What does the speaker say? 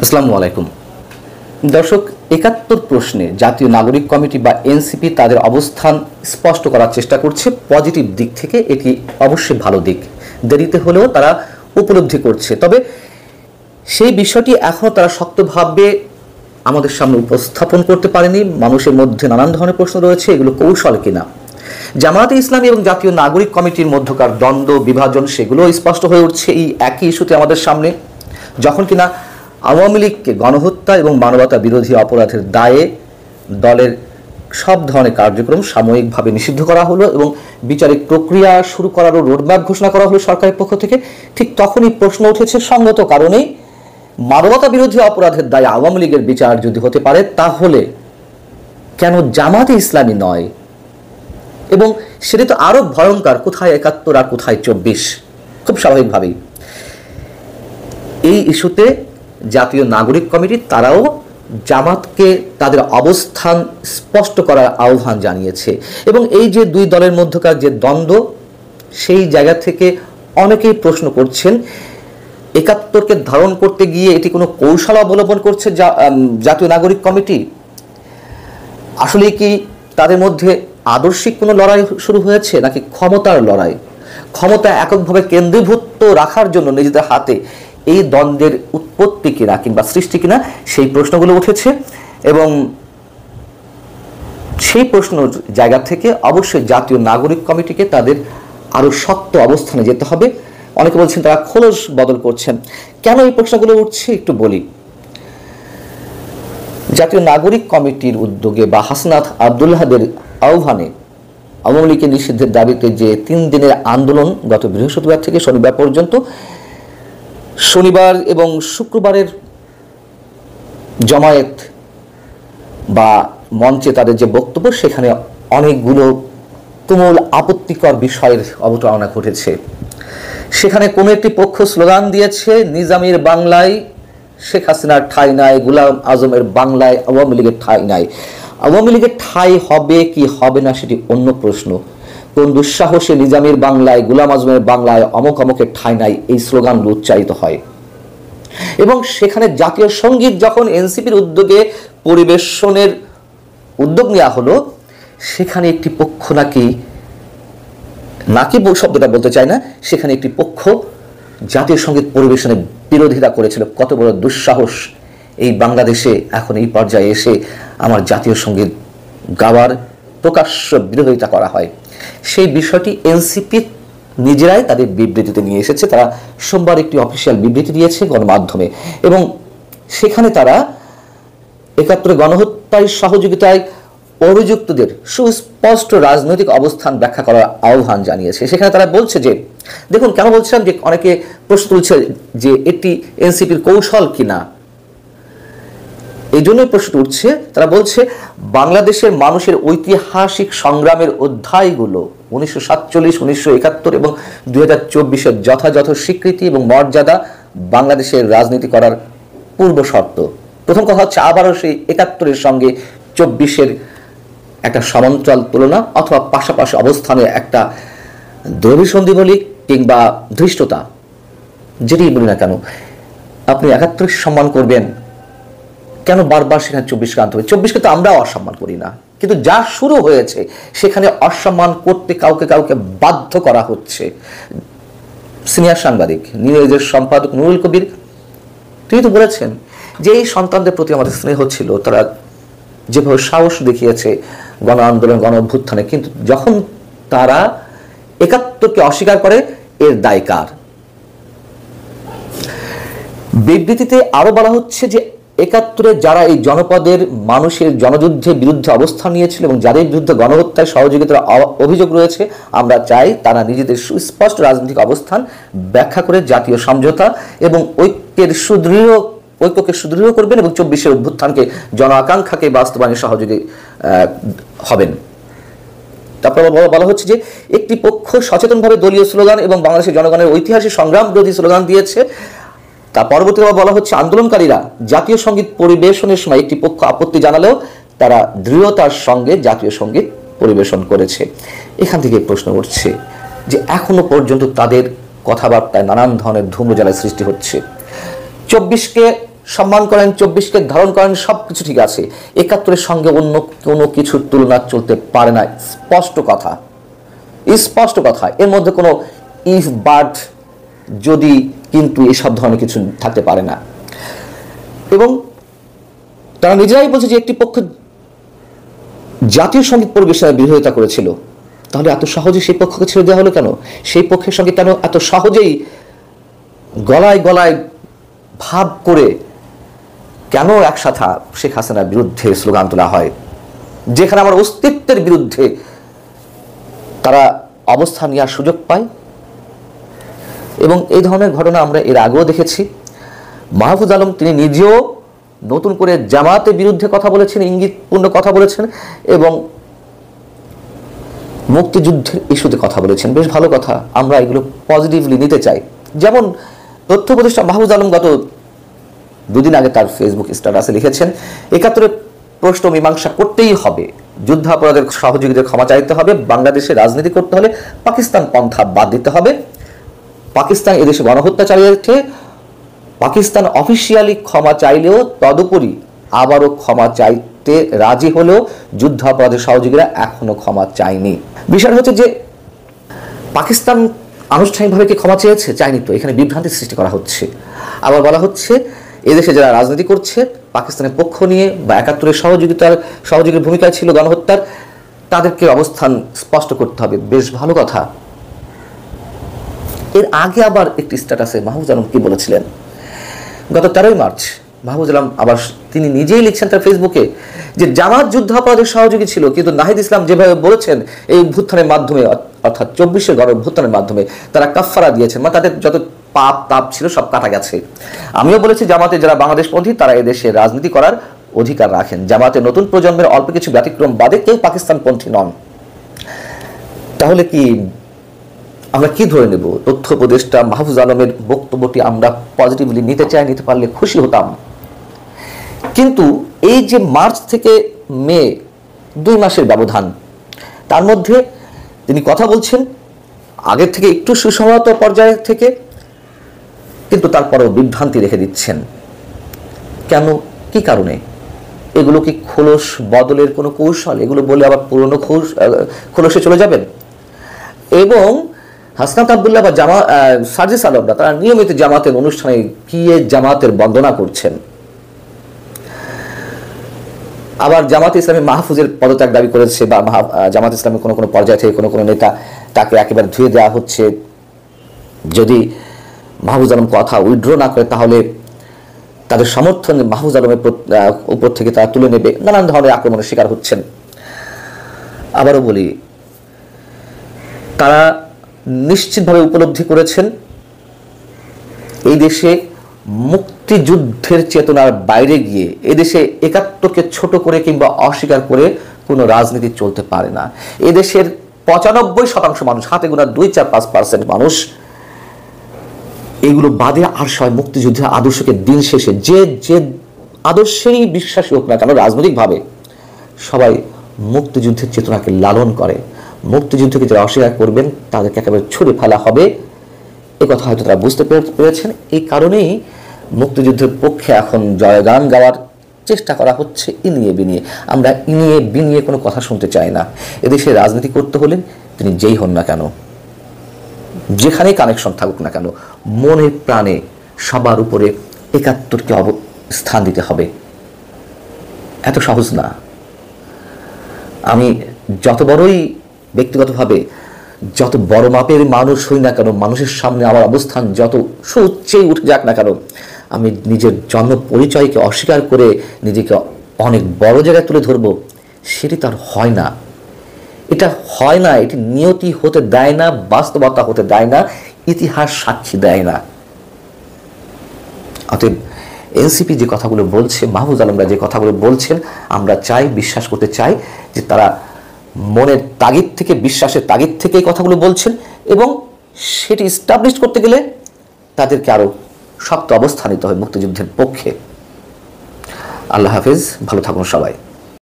আসসালামু আলাইকুম দর্শক, ৭১ প্রশ্নে জাতীয় নাগরিক কমিটি বা এনসিপি তাদের অবস্থান স্পষ্ট করার চেষ্টা করছে। পজিটিভ দিক থেকে এটি অবশ্যই ভালো দিক, দেরিতে হলেও তারা উপলব্ধি করছে। তবে সেই বিষয়টি এখনও তারা শক্তভাবে আমাদের সামনে উপস্থাপন করতে পারেনি। মানুষের মধ্যে নানান ধরনের প্রশ্ন রয়েছে, এগুলো কৌশল কিনা। জামায়াতে ইসলামী এবং জাতীয় নাগরিক কমিটির মধ্যকার দ্বন্দ্ব বিভাজন সেগুলো স্পষ্ট হয়ে উঠছে এই একই ইস্যুতে আমাদের সামনে, যখন কিনা আওয়ামী লীগকে গণহত্যা এবং মানবতা বিরোধী অপরাধের দায়ে দলের সব ধরনের কার্যক্রম সাময়িকভাবে নিষিদ্ধ করা হলো এবং বিচারিক প্রক্রিয়া শুরু করারও রোডম্যাপ ঘোষণা করা হলো সরকারের পক্ষ থেকে। ঠিক তখনই প্রশ্ন উঠেছে, সঙ্গত কারণেই মানবতা বিরোধী অপরাধের দায়ে আওয়ামী লীগের বিচার যদি হতে পারে, তাহলে কেন জামায়াতে ইসলামী নয়? এবং সেটা তো আরো ভয়ঙ্কর, কোথায় ৭১ আর কোথায় ২৪? খুব স্বাভাবিকভাবেই এই ইস্যুতে জাতীয় নাগরিক কমিটি তারাও জামাতকে তাদের অবস্থান স্পষ্ট করার আহ্বান জানিয়েছে। এবং এই যে দুই দলের মধ্যকার যে দ্বন্দ্ব, সেই জায়গা থেকে অনেকেই প্রশ্ন করছেন ৭১কে ধারণ করতে গিয়ে এটি কোনো কৌশল অবলম্বন করছে জাতীয় নাগরিক কমিটি? আসলে কি তাদের মধ্যে আদর্শিক কোনো লড়াই শুরু হয়েছে, নাকি ক্ষমতার লড়াই? ক্ষমতা এককভাবে কেন্দ্রীভূত রাখার জন্য নিজেদের হাতে এই দ্বন্দ্বের উৎপত্তি কিনা কিংবা সৃষ্টি কিনা, সেই প্রশ্নগুলো উঠেছে। এবং সেই প্রশ্ন জায়গা থেকে অবশ্যই জাতীয় নাগরিক কমিটিকে তাদের আরো শক্ত অবস্থানে যেতে হবে। অনেকে বলছেন তারা খোলস বদল করছেন। কেন এই প্রশ্নগুলো উঠছে একটু বলি। জাতীয় নাগরিক কমিটির উদ্যোগে বা হাসনাত আব্দুল্লাহদের আহ্বানে আওয়ামী লীগের নিষিদ্ধের দাবিতে যে ৩ দিনের আন্দোলন গত বৃহস্পতিবার থেকে শনিবার পর্যন্ত, শনিবার এবং শুক্রবারের জমায়েত বা মঞ্চে তাদের যে বক্তব্য, সেখানে অনেকগুলো তুমুল আপত্তিকর বিষয়ের অবতারণা ঘটেছে। সেখানে কোনো একটি পক্ষ স্লোগান দিয়েছে, নিজামীর বাংলায় শেখ হাসিনার ঠাঁই নাই, গোলাম আজমের বাংলায় আওয়ামী লীগের ঠাঁই নাই। আওয়ামী লীগের ঠাঁই হবে কি হবে না সেটি অন্য প্রশ্ন। কোন দুঃসাহসে নিজামীর বাংলায়, গোলাম আজমের বাংলায় অমুক অমুকের ঠাঁই নাই এই স্লোগানগুলো উচ্চারিত হয়। এবং সেখানে জাতীয় সঙ্গীত যখন এনসিপির উদ্যোগে পরিবেশনের উদ্যোগ নেওয়া হলো, সেখানে একটি পক্ষ নাকি শব্দটা বলতে চায় না, সেখানে একটি পক্ষ জাতীয় সঙ্গীত পরিবেশনের বিরোধিতা করেছিল। কত বড় দুঃসাহস এই বাংলাদেশে এখন এই পর্যায়ে এসে আমার জাতীয় সঙ্গীত গাওয়ার প্রকাশ্য বিরোধিতা করা হয়। সেই বিষয়টি এনসিপি নিজেরাই তাদের বিবৃতিতে নিয়ে এসেছে। তারা সোমবার একটি অফিসিয়াল বিবৃতি দিয়েছে গণমাধ্যমে, এবং সেখানে তারা ৭১ গণহত্যায় সহযোগিতায় অভিযুক্তদের সুস্পষ্ট রাজনৈতিক অবস্থান ব্যাখ্যা করার আহ্বান জানিয়েছে। সেখানে তারা বলছে যে, দেখুন কেন বলছিলাম যে অনেকে প্রশ্ন তুলছে যে এটি এনসিপির কৌশল কিনা, এই জন্যই প্রশ্ন উঠছে। তারা বলছে, বাংলাদেশের মানুষের ঐতিহাসিক সংগ্রামের অধ্যায়গুলো ১৯৪৭, ১৯৭১ এবং ২০২৪-এর যথাযথ স্বীকৃতি এবং মর্যাদা বাংলাদেশের রাজনীতি করার পূর্ব শর্ত। প্রথম কথা হচ্ছে, আবারও সেই ৭১-এর সঙ্গে ২৪-এর একটা সমান্তরাল তুলনা অথবা পাশাপাশি অবস্থানের একটা দ্রবিসন্ধি বলি কিংবা ধৃষ্টতা, যেটি বলি না কেন, আপনি ৭১ সম্মান করবেন, কেন বারবার সেখানে ২৪কে আনতে হবে? ২৪কে তো আমরাও অসম্মান করি না, কিন্তু যা শুরু হয়েছে সেখানে অসম্মান করতে কাউকে কাউকে বাধ্য করা হচ্ছে। সিনিয়র সাংবাদিক, নিউজের সম্পাদক নুরুল কবির, তিনি তো বলেছেন যে এই সন্তানদের প্রতি আমাদের স্নেহ ছিল, তারা যেভাবে সাহস দেখিয়েছে গণ আন্দোলন, গণ অভ্যুত্থানে, কিন্তু যখন তারা ৭১কে অস্বীকার করে, এর দায় কার? বিবৃতিতে আরো বলা হচ্ছে যে ৭১-এ যারা এই জনপদের মানুষের জনযুদ্ধের বিরুদ্ধে অবস্থান নিয়েছিল এবং যাদের বিরুদ্ধে গণহত্যায় সহযোগিতার অভিযোগ রয়েছে, আমরা চাই তারা নিজেদের সুস্পষ্ট রাজনৈতিক অবস্থান ব্যাখ্যা করে জাতীয় সমঝোতা এবং ঐক্যকে সুদৃঢ় করবেন এবং ২৪-এর অভ্যুত্থানকে জন আকাঙ্ক্ষাকে বাস্তবায়নে সহযোগী হবেন। তারপর বলা হচ্ছে যে একটি পক্ষ সচেতনভাবে দলীয় স্লোগান এবং বাংলাদেশের জনগণের ঐতিহাসিক সংগ্রাম বিরোধী স্লোগান দিয়েছে। তা পরবর্তীতে বলা হচ্ছে, আন্দোলনকারীরা জাতীয় সঙ্গীত পরিবেশনের সময় একটি পক্ষ আপত্তি জানালেও তারা দৃঢ়তার সঙ্গে জাতীয় সঙ্গীত পরিবেশন করেছে। এখান থেকে প্রশ্ন উঠছে যে এখনো পর্যন্ত তাদের কথাবার্তায় নানান ধরনের ধূম্রজালের সৃষ্টি হচ্ছে। ২৪কে সম্মান করেন, 24কে ধারণ করেন, সব কিছু ঠিক আছে। 71-এর সঙ্গে অন্য কোনো কিছুর তুলনা চলতে পারে না, স্পষ্ট কথা, স্পষ্ট কথা। এর মধ্যে কোনো ইফ বাট যদি কিন্তু এসব ধরনের কিছু থাকতে পারে না। এবং তারা নিজেরাই বলছে যে একটি পক্ষ জাতীয় সঙ্গীত পরিবেশনার বিরোধিতা করেছিল, তাহলে এত সহজে সেই পক্ষকে ছেড়ে দেওয়া হলো কেন? সেই পক্ষের সঙ্গে কেন এত সহজেই গলায় গলায় ভাব করে কেন একসাথে শেখ হাসিনার বিরুদ্ধে স্লোগান তোলা হয়, যেখানে আমার অস্তিত্বের বিরুদ্ধে তারা অবস্থান নেওয়ার সুযোগ পায়? এবং এই ধরনের ঘটনা আমরা এর আগেও দেখেছি। মাহফুজ আলম তিনি নিজেও নতুন করে জামাতের বিরুদ্ধে কথা বলেছেন, ইঙ্গিতপূর্ণ কথা বলেছেন, এবং মুক্তিযুদ্ধের ইস্যুতে কথা বলেছেন। বেশ ভালো কথা, আমরা এগুলো পজিটিভলি নিতে চাই। যেমন তথ্য উপদেষ্টা মাহফুজ আলম গত দুদিন আগে তার ফেসবুক স্ট্যাটাসে লিখেছেন, 71-এর প্রশ্ন মীমাংসা করতেই হবে, যুদ্ধাপরাধের সহযোগীদের ক্ষমা চাইতে হবে, বাংলাদেশে রাজনীতি করতে হলে পাকিস্তান পন্থা বাদ দিতে হবে, পাকিস্তান এদেশে গণহত্যা চালিয়েছে, পাকিস্তান অফিসিয়ালি ক্ষমা চাইলেও তদুপরি আবারও ক্ষমা চাইতে রাজি হলেও যুদ্ধাপরাধের সহযোগীরা এখনো ক্ষমা চায়নি। বিষয়টা হচ্ছে যে পাকিস্তান আনুষ্ঠানিকভাবে কি ক্ষমা চেয়েছে? চায়নি তো। এখানে বিভ্রান্তি সৃষ্টি করা হচ্ছে। আবার বলা হচ্ছে এদেশে যারা রাজনীতি করছে পাকিস্তানের পক্ষ নিয়ে বা 71-এর সহযোগীর ভূমিকায় ছিল গণহত্যার, তাদেরকে অবস্থান স্পষ্ট করতে হবে। বেশ ভালো কথা। এর আগে আবার একটি স্ট্যাটাসে মাহফুজ আলম কি বলেছিলেন? গত 13 মার্চ মাহফুজ আলম আবার তিনি নিজেই লিখছেন তার ফেসবুকে যে জামাত যুদ্ধাপরাধের সহযোগী ছিল, কিন্তু নাহিদ ইসলাম যেভাবে বলেছেন এই অভ্যুত্থানের মাধ্যমে, অর্থাৎ 24-এর গণ অভ্যুত্থানের মাধ্যমে তারা কাফফারা দিয়েছেন, মানে তাদের যত পাপ তাপ ছিল সব কাটা গেছে। আমিও বলেছি জামাতে যারা বাংলাদেশপন্থী তারা এদেশে রাজনীতি করার অধিকার রাখেন। জামাতের নতুন প্রজন্মের অল্প কিছু ব্যতিক্রম বাদে কেউ পাকিস্তানপন্থী নন। তাহলে কি আমরা কি ধরে নেব? তথ্য উপদেষ্টা মাহফুজ আলমের বক্তব্যটি আমরা পজিটিভলি নিতে চাই, নিতে পারলে খুশি হতাম। কিন্তু এই যে মার্চ থেকে মে 2 মাসের ব্যবধান, তার মধ্যে তিনি কথা বলছেন আগের থেকে একটু সুসংহত পর্যায়ে থেকে, কিন্তু তারপরেও বিভ্রান্তি রেখে দিচ্ছেন। কেন? কি কারণে? এগুলো কি খোলস বদলের কোনো কৌশল? এগুলো বলে আবার পুরনো খোলসে চলে যাবেন? এবং হাসনাত আব্দুল্লাহ বা সার্জিস আলমরা তারা নিয়মিত জামাতের অনুষ্ঠানে গিয়ে জামাতের বন্দনা করছেন। আবার জামাত ইসলামী মাহফুজের পদত্যাগ দাবি করেছে, বা জামাত ইসলামের কোনো কোনো পর্যায় থেকে কোনো কোনো নেতা তাকে একেবারে ধুয়ে দেওয়া হচ্ছে, যদি মাহফুজ আলম কথা উইথড্র না করে তাহলে তাদের সমর্থন মাহফুজ আলমের উপর থেকে তারা তুলে নেবে। নানান ধরনের আক্রমণের শিকার হচ্ছেন। আবারও বলি, তারা নিশ্চিতভাবে উপলব্ধি করেছেন এই দেশে মুক্তিযুদ্ধের চেতনার বাইরে গিয়ে এদেশে 71কে ছোট করে কিংবা অস্বীকার করে কোনো রাজনীতি চলতে পারে না। এদেশের 95% মানুষ, হাতে গোনা 2-4-5% মানুষ এগুলো বাদে আর সবাই মুক্তিযুদ্ধের আদর্শকে দিন শেষে যে আদর্শেরই বিশ্বাসী হোক না কেন রাজনৈতিকভাবে, সবাই মুক্তিযুদ্ধের চেতনাকে লালন করে। মুক্তিযুদ্ধকে যারা অস্বীকার করবেন তাদেরকে একেবারে ছুড়ে ফেলা হবে, এ কথা হয়তো তারা বুঝতে পেরেছেন। এই কারণেই মুক্তিযুদ্ধের পক্ষে এখন জয়গান গাওয়ার চেষ্টা করা হচ্ছে ইনিয়ে বিনিয়ে। আমরা ইনিয়ে বিনিয়ে কোনো কথা শুনতে চাই না। এদেশে রাজনীতি করতে হলে তিনি যেই হন না কেন, যেখানেই কানেকশন থাকুক না কেন, মনে প্রাণে সবার উপরে 71কে স্থান দিতে হবে। এত সহজ না। আমি যত বড়ই ব্যক্তিগতভাবে যত বড় মাপের মানুষ হই না কেন, মানুষের সামনে আমার অবস্থান যত সুউচ্চেই উঠে যাক না কেন, আমি নিজের জন্ম পরিচয়কে অস্বীকার করে নিজেকে অনেক বড় জায়গায় তুলে ধরবো, সেটি তার হয় না। এটা হয় না, এটি নিয়তি হতে দেয় না, বাস্তবতা হতে দেয় না, ইতিহাস সাক্ষী দেয় না। অতএব এনসিপি যে কথাগুলো বলছে, মাহফুজ আলমরা যে কথাগুলো বলছেন, আমরা চাই, বিশ্বাস করতে চাই যে তারা মনের তাগিদ থেকে, বিশ্বাসের তাগিদ থেকে এই কথাগুলো বলছেন, এবং সেটি এস্টাবলিশ করতে গেলে তাদেরকে আরো শক্ত অবস্থান নিতে হয় মুক্তিযুদ্ধের পক্ষে। আল্লাহ হাফেজ, ভালো থাকুন সবাই।